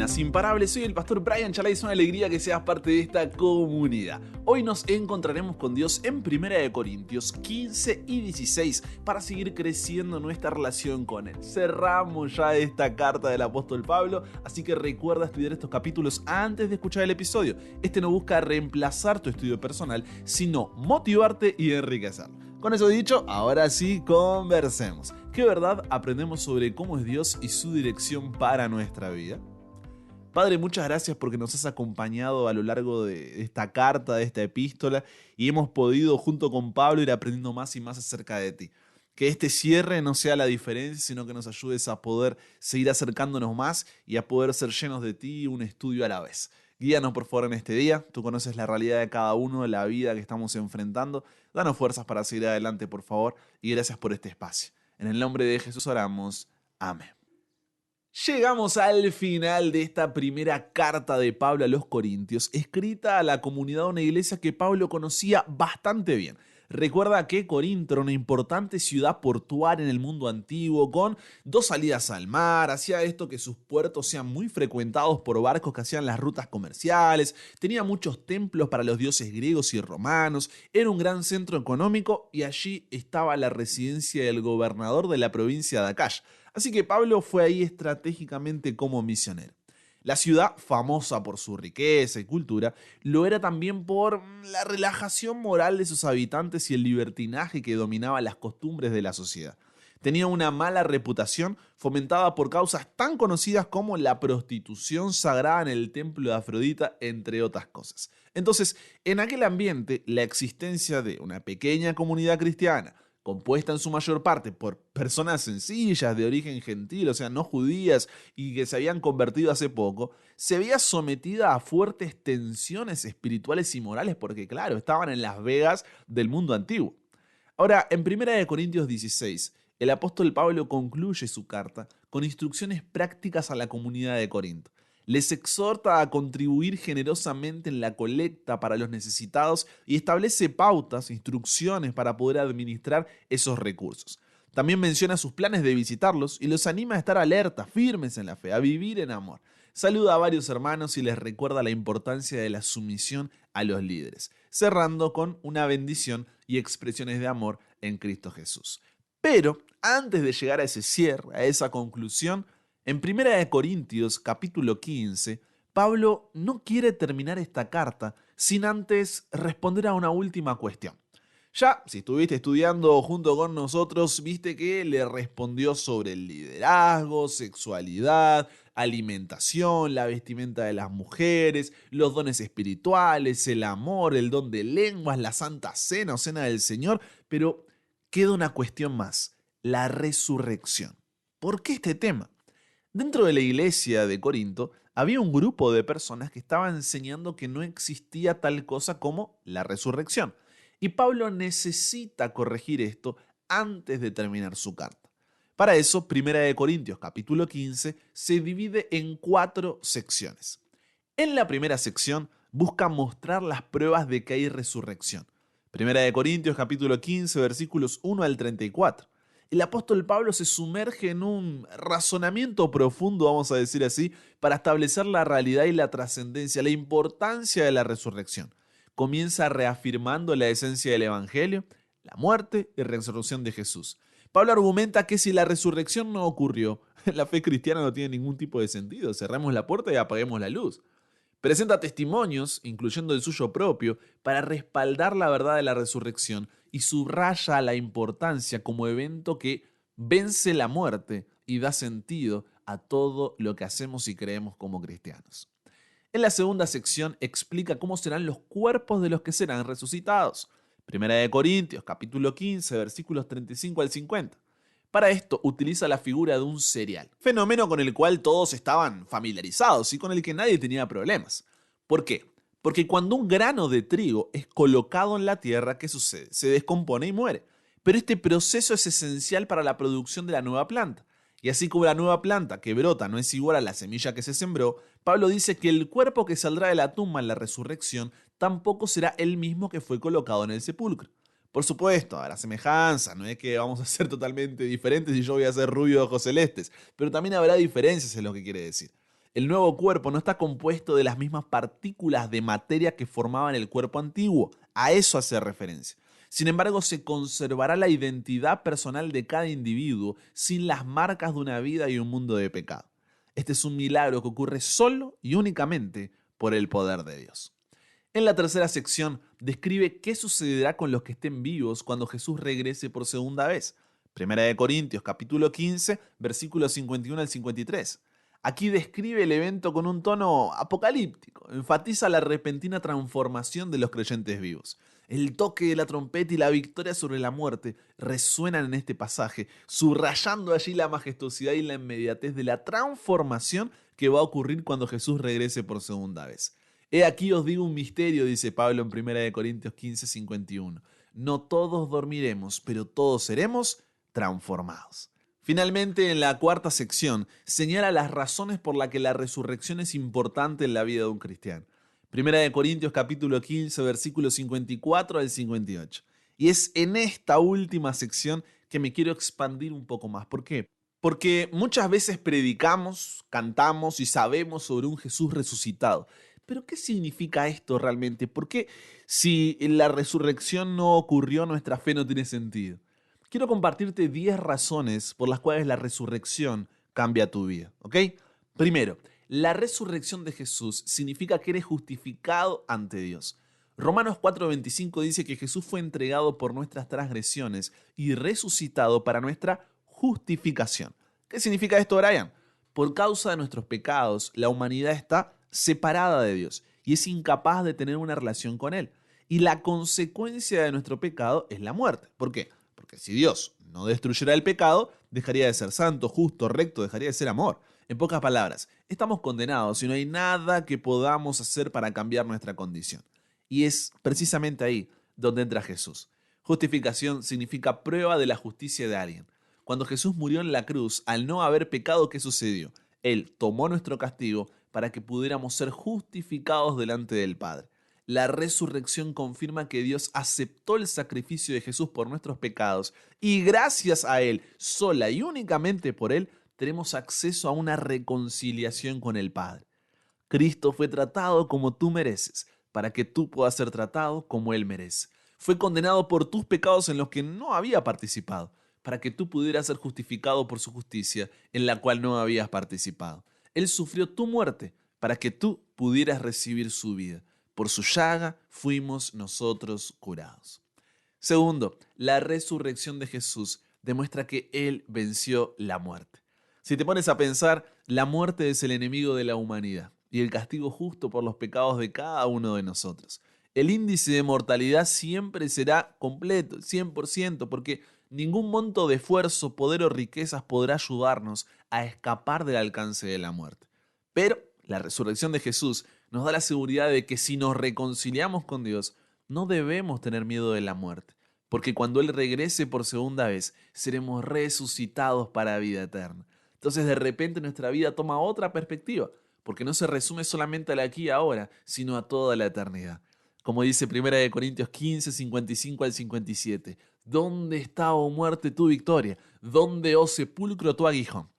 buenas, imparables. Soy el pastor Brian Chalai, es una alegría que seas parte de esta comunidad. Hoy nos encontraremos con Dios en 1 Corintios 15 y 16 para seguir creciendo nuestra relación con Él. Cerramos ya esta carta del apóstol Pablo, así que recuerda estudiar estos capítulos antes de escuchar el episodio. Este no busca reemplazar tu estudio personal, sino motivarte y enriquecerlo. Con eso dicho, ahora sí, conversemos. ¿Qué verdad aprendemos sobre cómo es Dios y su dirección para nuestra vida? Padre, muchas gracias porque nos has acompañado a lo largo de esta carta, de esta epístola, y hemos podido junto con Pablo ir aprendiendo más y más acerca de ti. Que este cierre no sea la diferencia, sino que nos ayudes a poder seguir acercándonos más y a poder ser llenos de ti, un estudio a la vez. Guíanos por favor en este día, tú conoces la realidad de cada uno, la vida que estamos enfrentando. Danos fuerzas para seguir adelante, por favor, y gracias por este espacio. En el nombre de Jesús oramos. Amén. Llegamos al final de esta primera carta de Pablo a los Corintios, escrita a la comunidad de una iglesia que Pablo conocía bastante bien. Recuerda que Corinto era una importante ciudad portuaria en el mundo antiguo, con 2 salidas al mar. Hacía esto que sus puertos sean muy frecuentados por barcos que hacían las rutas comerciales. Tenía muchos templos para los dioses griegos y romanos. Era un gran centro económico y allí estaba la residencia del gobernador de la provincia de Acaya. Así que Pablo fue ahí estratégicamente como misionero. La ciudad, famosa por su riqueza y cultura, lo era también por la relajación moral de sus habitantes y el libertinaje que dominaba las costumbres de la sociedad. Tenía una mala reputación fomentada por causas tan conocidas como la prostitución sagrada en el templo de Afrodita, entre otras cosas. Entonces, en aquel ambiente, la existencia de una pequeña comunidad cristiana, compuesta en su mayor parte por personas sencillas de origen gentil, o sea, no judías y que se habían convertido hace poco, se veía sometida a fuertes tensiones espirituales y morales porque, claro, estaban en Las Vegas del mundo antiguo. Ahora, en 1 Corintios 16, el apóstol Pablo concluye su carta con instrucciones prácticas a la comunidad de Corinto. Les exhorta a contribuir generosamente en la colecta para los necesitados y establece pautas, instrucciones para poder administrar esos recursos. También menciona sus planes de visitarlos y los anima a estar alertas, firmes en la fe, a vivir en amor. Saluda a varios hermanos y les recuerda la importancia de la sumisión a los líderes, cerrando con una bendición y expresiones de amor en Cristo Jesús. Pero antes de llegar a ese cierre, a esa conclusión, en 1 Corintios capítulo 15, Pablo no quiere terminar esta carta sin antes responder a una última cuestión. Ya, si estuviste estudiando junto con nosotros, viste que le respondió sobre el liderazgo, sexualidad, alimentación, la vestimenta de las mujeres, los dones espirituales, el amor, el don de lenguas, la santa cena o cena del Señor, pero queda una cuestión más, la resurrección. ¿Por qué este tema? Dentro de la iglesia de Corinto había un grupo de personas que estaban enseñando que no existía tal cosa como la resurrección. Y Pablo necesita corregir esto antes de terminar su carta. Para eso, 1 Corintios capítulo 15 se divide en 4 secciones. En la primera sección busca mostrar las pruebas de que hay resurrección. 1 Corintios capítulo 15 versículos 1 al 34. El apóstol Pablo se sumerge en un razonamiento profundo, vamos a decir así, para establecer la realidad y la trascendencia, la importancia de la resurrección. Comienza reafirmando la esencia del Evangelio, la muerte y resurrección de Jesús. Pablo argumenta que si la resurrección no ocurrió, la fe cristiana no tiene ningún tipo de sentido. Cerremos la puerta y apaguemos la luz. Presenta testimonios, incluyendo el suyo propio, para respaldar la verdad de la resurrección y subraya la importancia como evento que vence la muerte y da sentido a todo lo que hacemos y creemos como cristianos. En la segunda sección explica cómo serán los cuerpos de los que serán resucitados. 1 Corintios capítulo 15 versículos 35 al 50. Para esto utiliza la figura de un cereal, fenómeno con el cual todos estaban familiarizados y con el que nadie tenía problemas. ¿Por qué? Porque cuando un grano de trigo es colocado en la tierra, ¿qué sucede? Se descompone y muere. Pero este proceso es esencial para la producción de la nueva planta. Y así como la nueva planta que brota no es igual a la semilla que se sembró, Pablo dice que el cuerpo que saldrá de la tumba en la resurrección tampoco será el mismo que fue colocado en el sepulcro. Por supuesto, habrá semejanza, no es que vamos a ser totalmente diferentes y yo voy a ser rubio de ojos celestes, pero también habrá diferencias en lo que quiere decir. El nuevo cuerpo no está compuesto de las mismas partículas de materia que formaban el cuerpo antiguo. A eso hace referencia. Sin embargo, se conservará la identidad personal de cada individuo sin las marcas de una vida y un mundo de pecado. Este es un milagro que ocurre solo y únicamente por el poder de Dios. En la tercera sección describe qué sucederá con los que estén vivos cuando Jesús regrese por segunda vez. Primera de Corintios, capítulo 15, versículos 51 al 53. Aquí describe el evento con un tono apocalíptico. Enfatiza la repentina transformación de los creyentes vivos. El toque de la trompeta y la victoria sobre la muerte resuenan en este pasaje, subrayando allí la majestuosidad y la inmediatez de la transformación que va a ocurrir cuando Jesús regrese por segunda vez. He aquí os digo un misterio, dice Pablo en 1 Corintios 15, 51. No todos dormiremos, pero todos seremos transformados. Finalmente, en la cuarta sección, señala las razones por las que la resurrección es importante en la vida de un cristiano. 1 Corintios capítulo 15, versículos 54 al 58. Y es en esta última sección que me quiero expandir un poco más. ¿Por qué? Porque muchas veces predicamos, cantamos y sabemos sobre un Jesús resucitado. Pero ¿qué significa esto realmente? ¿Por qué si la resurrección no ocurrió, nuestra fe no tiene sentido? Quiero compartirte 10 razones por las cuales la resurrección cambia tu vida, ¿ok? Primero, la resurrección de Jesús significa que eres justificado ante Dios. Romanos 4:25 dice que Jesús fue entregado por nuestras transgresiones y resucitado para nuestra justificación. ¿Qué significa esto, Brian? Por causa de nuestros pecados, la humanidad está separada de Dios y es incapaz de tener una relación con Él. Y la consecuencia de nuestro pecado es la muerte. ¿Por qué? Porque si Dios no destruyera el pecado, dejaría de ser santo, justo, recto, dejaría de ser amor. En pocas palabras, estamos condenados y no hay nada que podamos hacer para cambiar nuestra condición. Y es precisamente ahí donde entra Jesús. Justificación significa prueba de la justicia de alguien. Cuando Jesús murió en la cruz, al no haber pecado, ¿qué sucedió? Él tomó nuestro castigo para que pudiéramos ser justificados delante del Padre. La resurrección confirma que Dios aceptó el sacrificio de Jesús por nuestros pecados y gracias a Él, sola y únicamente por Él, tenemos acceso a una reconciliación con el Padre. Cristo fue tratado como tú mereces, para que tú puedas ser tratado como Él merece. Fue condenado por tus pecados en los que no había participado, para que tú pudieras ser justificado por su justicia en la cual no habías participado. Él sufrió tu muerte para que tú pudieras recibir su vida. Por su llaga fuimos nosotros curados. Segundo, la resurrección de Jesús demuestra que Él venció la muerte. Si te pones a pensar, la muerte es el enemigo de la humanidad y el castigo justo por los pecados de cada uno de nosotros. El índice de mortalidad siempre será completo, 100%, porque ningún monto de esfuerzo, poder o riquezas podrá ayudarnos a escapar del alcance de la muerte. Pero la resurrección de Jesús nos da la seguridad de que si nos reconciliamos con Dios, no debemos tener miedo de la muerte, porque cuando Él regrese por segunda vez, seremos resucitados para vida eterna. Entonces de repente nuestra vida toma otra perspectiva, porque no se resume solamente al aquí y ahora, sino a toda la eternidad. Como dice 1 Corintios 15, 55 al 57, ¿dónde está, oh muerte, tu victoria? ¿Dónde, oh sepulcro, tu aguijón?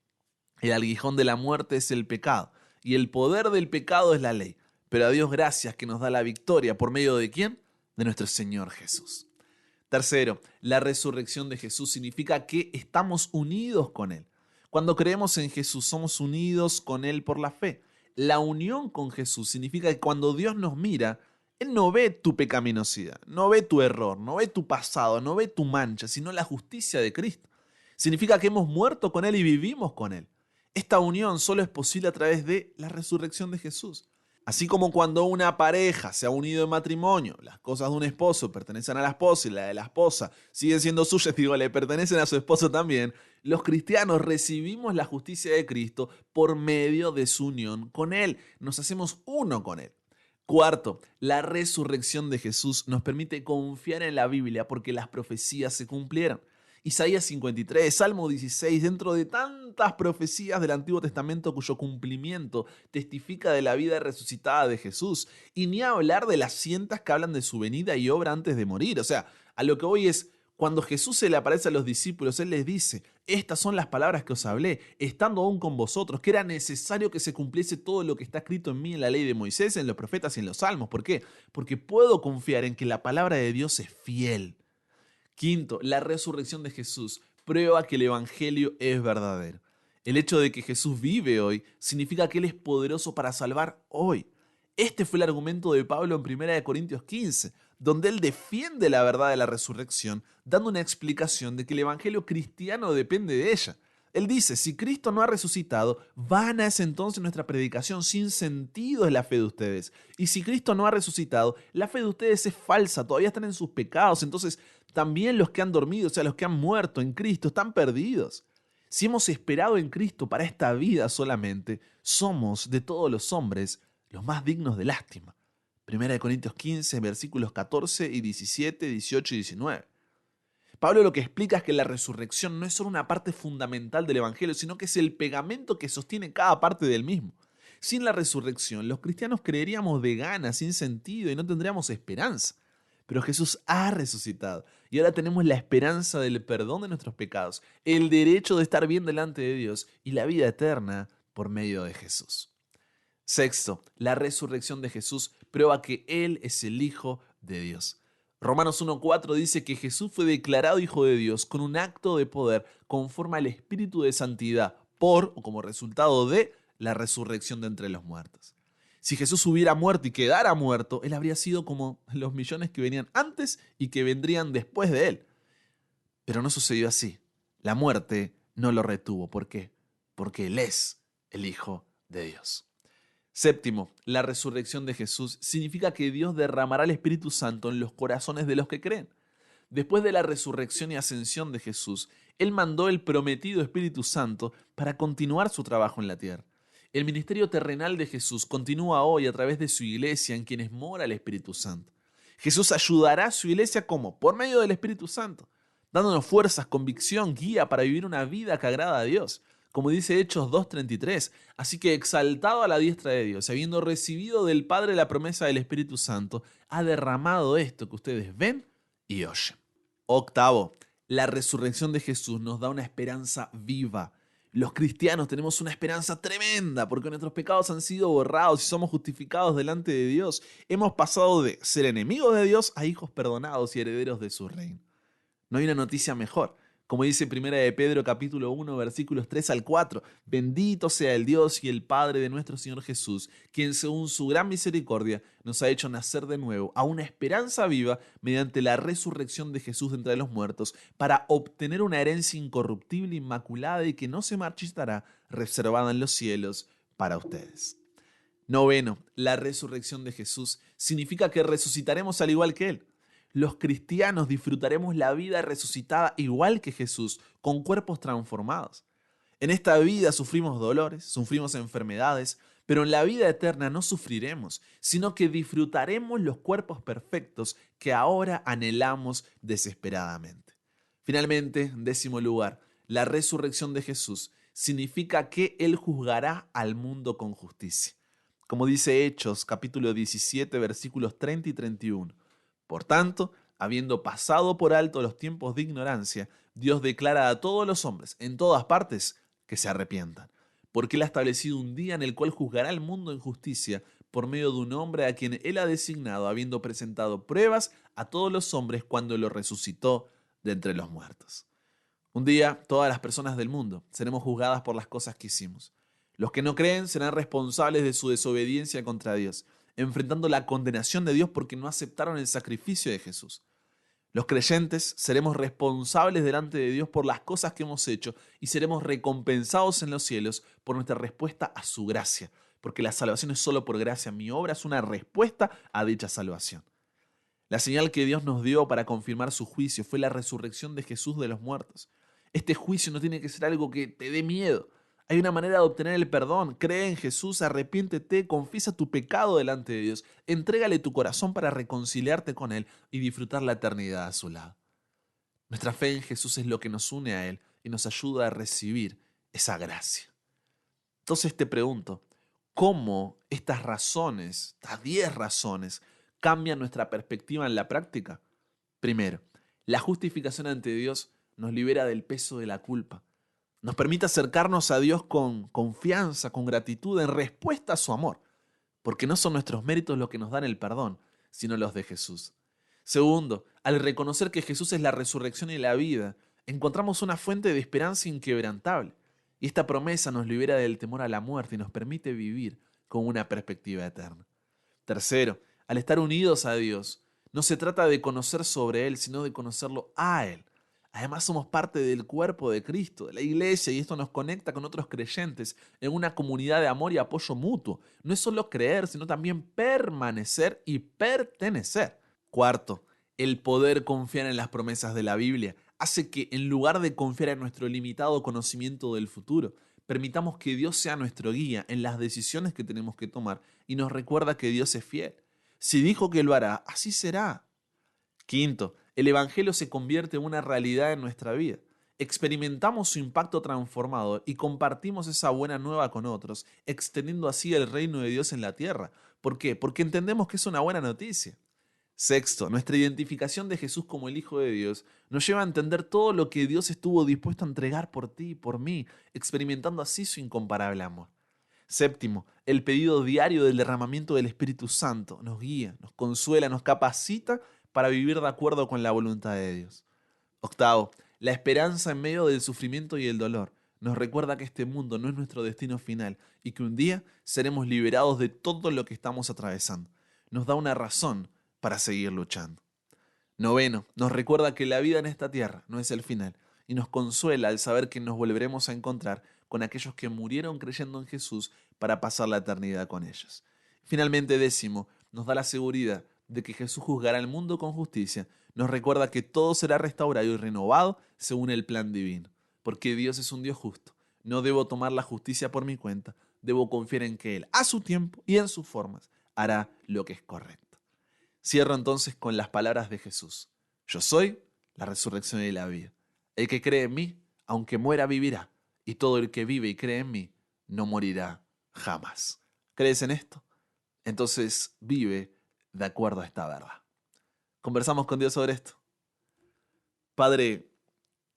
El aguijón de la muerte es el pecado, y el poder del pecado es la ley. Pero a Dios gracias que nos da la victoria, ¿por medio de quién? De nuestro Señor Jesús. Tercero, la resurrección de Jesús significa que estamos unidos con Él. Cuando creemos en Jesús, somos unidos con Él por la fe. La unión con Jesús significa que cuando Dios nos mira, Él no ve tu pecaminosidad, no ve tu error, no ve tu pasado, no ve tu mancha, sino la justicia de Cristo. Significa que hemos muerto con Él y vivimos con Él. Esta unión solo es posible a través de la resurrección de Jesús. Así como cuando una pareja se ha unido en matrimonio, las cosas de un esposo pertenecen a la esposa y la de la esposa siguen siendo suyas, le pertenecen a su esposo también, los cristianos recibimos la justicia de Cristo por medio de su unión con Él. Nos hacemos uno con Él. Cuarto, la resurrección de Jesús nos permite confiar en la Biblia porque las profecías se cumplieron. Isaías 53, Salmo 16, dentro de tantas profecías del Antiguo Testamento cuyo cumplimiento testifica de la vida resucitada de Jesús, y ni hablar de las cientos que hablan de su venida y obra antes de morir. O sea, a lo que voy es, Cuando Jesús se le aparece a los discípulos, Él les dice, estas son las palabras que os hablé, estando aún con vosotros, que era necesario que se cumpliese todo lo que está escrito en mí en la ley de Moisés, en los profetas y en los salmos. ¿Por qué? Porque puedo confiar en que la palabra de Dios es fiel. Quinto, la resurrección de Jesús prueba que el Evangelio es verdadero. El hecho de que Jesús vive hoy significa que Él es poderoso para salvar hoy. Este fue el argumento de Pablo en 1 Corintios 15, donde él defiende la verdad de la resurrección, dando una explicación de que el Evangelio cristiano depende de ella. Él dice, si Cristo no ha resucitado, vana es entonces nuestra predicación, sin sentido es la fe de ustedes. Y si Cristo no ha resucitado, la fe de ustedes es falsa, todavía están en sus pecados. Entonces, también los que han dormido, o sea, los que han muerto en Cristo, están perdidos. Si hemos esperado en Cristo para esta vida solamente, somos de todos los hombres los más dignos de lástima. 1 Corintios 15, versículos 14 y 17, 18 y 19. Pablo lo que explica es que la resurrección no es solo una parte fundamental del Evangelio, sino que es el pegamento que sostiene cada parte del mismo. Sin la resurrección, los cristianos creeríamos de gana, sin sentido, y no tendríamos esperanza. Pero Jesús ha resucitado y ahora tenemos la esperanza del perdón de nuestros pecados, el derecho de estar bien delante de Dios y la vida eterna por medio de Jesús. Sexto, la resurrección de Jesús prueba que Él es el Hijo de Dios. Romanos 1:4 dice que Jesús fue declarado Hijo de Dios con un acto de poder conforme al Espíritu de Santidad por o como resultado de la resurrección de entre los muertos. Si Jesús hubiera muerto y quedara muerto, Él habría sido como los millones que venían antes y que vendrían después de Él. Pero no sucedió así. La muerte no lo retuvo. ¿Por qué? Porque Él es el Hijo de Dios. Séptimo, la resurrección de Jesús significa que Dios derramará el Espíritu Santo en los corazones de los que creen. Después de la resurrección y ascensión de Jesús, Él mandó el prometido Espíritu Santo para continuar su trabajo en la tierra. El ministerio terrenal de Jesús continúa hoy a través de su iglesia en quienes mora el Espíritu Santo. Jesús ayudará a su iglesia ¿cómo? Por medio del Espíritu Santo, dándonos fuerzas, convicción, guía para vivir una vida que agrada a Dios. Como dice Hechos 2:33, así que exaltado a la diestra de Dios, habiendo recibido del Padre la promesa del Espíritu Santo, ha derramado esto que ustedes ven y oyen. Octavo, la resurrección de Jesús nos da una esperanza viva. Los cristianos tenemos una esperanza tremenda porque nuestros pecados han sido borrados y somos justificados delante de Dios. Hemos pasado de ser enemigos de Dios a hijos perdonados y herederos de su reino. No hay una noticia mejor. Como dice 1 de Pedro capítulo 1 versículos 3 al 4, bendito sea el Dios y el Padre de nuestro Señor Jesús, quien según su gran misericordia nos ha hecho nacer de nuevo a una esperanza viva mediante la resurrección de Jesús de entre los muertos, para obtener una herencia incorruptible, inmaculada y que no se marchitará, reservada en los cielos para ustedes. Noveno, la resurrección de Jesús significa que resucitaremos al igual que Él. Los cristianos disfrutaremos la vida resucitada igual que Jesús, con cuerpos transformados. En esta vida sufrimos dolores, sufrimos enfermedades, pero en la vida eterna no sufriremos, sino que disfrutaremos los cuerpos perfectos que ahora anhelamos desesperadamente. Finalmente, en décimo lugar, la resurrección de Jesús significa que Él juzgará al mundo con justicia. Como dice Hechos capítulo 17 versículos 30 y 31. Por tanto, habiendo pasado por alto los tiempos de ignorancia, Dios declara a todos los hombres, en todas partes, que se arrepientan. Porque Él ha establecido un día en el cual juzgará al mundo en justicia por medio de un hombre a quien Él ha designado, habiendo presentado pruebas a todos los hombres cuando lo resucitó de entre los muertos. Un día, todas las personas del mundo seremos juzgadas por las cosas que hicimos. Los que no creen serán responsables de su desobediencia contra Dios, enfrentando la condenación de Dios porque no aceptaron el sacrificio de Jesús. Los creyentes seremos responsables delante de Dios por las cosas que hemos hecho y seremos recompensados en los cielos por nuestra respuesta a su gracia, porque la salvación es solo por gracia. Mi obra es una respuesta a dicha salvación. La señal que Dios nos dio para confirmar su juicio fue la resurrección de Jesús de los muertos. Este juicio no tiene que ser algo que te dé miedo. Hay una manera de obtener el perdón. Cree en Jesús, arrepiéntete, confiesa tu pecado delante de Dios, entrégale tu corazón para reconciliarte con Él y disfrutar la eternidad a su lado. Nuestra fe en Jesús es lo que nos une a Él y nos ayuda a recibir esa gracia. Entonces te pregunto, ¿cómo estas razones, estas 10 razones, cambian nuestra perspectiva en la práctica? Primero, La justificación ante Dios nos libera del peso de la culpa. Nos permite acercarnos a Dios con confianza, con gratitud, en respuesta a su amor. Porque no son nuestros méritos los que nos dan el perdón, sino los de Jesús. Segundo, al reconocer que Jesús es la resurrección y la vida, encontramos una fuente de esperanza inquebrantable. Y esta promesa nos libera del temor a la muerte y nos permite vivir con una perspectiva eterna. Tercero, al estar unidos a Dios, no se trata de conocer sobre Él, sino de conocerlo a Él. Además somos parte del cuerpo de Cristo, de la iglesia, y esto nos conecta con otros creyentes en una comunidad de amor y apoyo mutuo. No es solo creer, sino también permanecer y pertenecer. Cuarto, el poder confiar en las promesas de la Biblia hace que, en lugar de confiar en nuestro limitado conocimiento del futuro, permitamos que Dios sea nuestro guía en las decisiones que tenemos que tomar y nos recuerda que Dios es fiel. Si dijo que lo hará, así será. Quinto, el Evangelio se convierte en una realidad en nuestra vida. Experimentamos su impacto transformador y compartimos esa buena nueva con otros, extendiendo así el reino de Dios en la tierra. ¿Por qué? Porque entendemos que es una buena noticia. Sexto, nuestra identificación de Jesús como el Hijo de Dios nos lleva a entender todo lo que Dios estuvo dispuesto a entregar por ti y por mí, experimentando así su incomparable amor. Séptimo, el pedido diario del derramamiento del Espíritu Santo nos guía, nos consuela, nos capacita para vivir de acuerdo con la voluntad de Dios. Octavo, la esperanza en medio del sufrimiento y el dolor nos recuerda que este mundo no es nuestro destino final y que un día seremos liberados de todo lo que estamos atravesando. Nos da una razón para seguir luchando. Noveno, nos recuerda que la vida en esta tierra no es el final y nos consuela al saber que nos volveremos a encontrar con aquellos que murieron creyendo en Jesús para pasar la eternidad con ellos. Finalmente, décimo, nos da la seguridad de que Jesús juzgará al mundo con justicia. Nos recuerda que todo será restaurado y renovado según el plan divino, porque Dios es un Dios justo. No debo tomar la justicia por mi cuenta, debo confiar en que Él, a su tiempo y en sus formas, hará lo que es correcto. Cierro entonces con las palabras de Jesús. Yo soy la resurrección y la vida. El que cree en mí, aunque muera, vivirá. Y todo el que vive y cree en mí, no morirá jamás. ¿Crees en esto? Entonces vive de acuerdo a esta verdad. Conversamos con Dios sobre esto. Padre,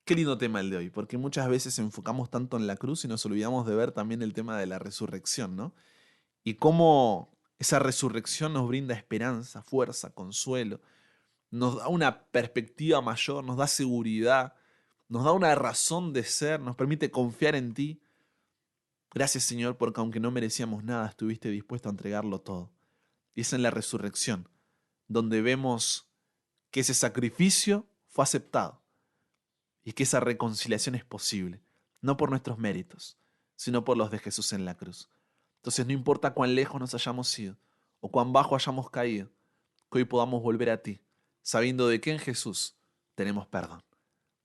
qué lindo tema el de hoy, porque muchas veces enfocamos tanto en la cruz y nos olvidamos de ver también el tema de la resurrección, ¿no? Y cómo esa resurrección nos brinda esperanza, fuerza, consuelo, nos da una perspectiva mayor, nos da seguridad, nos da una razón de ser, nos permite confiar en ti. Gracias, Señor, porque aunque no merecíamos nada, estuviste dispuesto a entregarlo todo. Y es en la resurrección donde vemos que ese sacrificio fue aceptado y que esa reconciliación es posible, no por nuestros méritos, sino por los de Jesús en la cruz. Entonces no importa cuán lejos nos hayamos ido o cuán bajo hayamos caído, que hoy podamos volver a ti, sabiendo de que en Jesús tenemos perdón.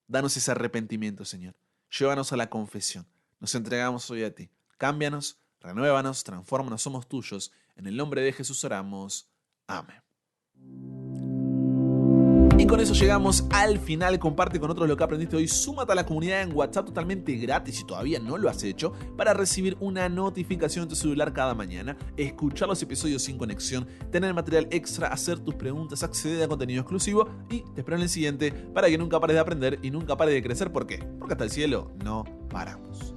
Danos ese arrepentimiento, Señor. Llévanos a la confesión. Nos entregamos hoy a ti. Cámbianos, renuévanos, transfórmanos, somos tuyos. En el nombre de Jesús oramos. Amén. Y con eso llegamos al final. Comparte con otros lo que aprendiste hoy. Súmate a la comunidad en WhatsApp totalmente gratis si todavía no lo has hecho, para recibir una notificación en tu celular cada mañana, escuchar los episodios sin conexión, tener material extra, hacer tus preguntas, acceder a contenido exclusivo y te espero en el siguiente para que nunca pares de aprender y nunca pares de crecer. ¿Por qué? Porque hasta el cielo no paramos.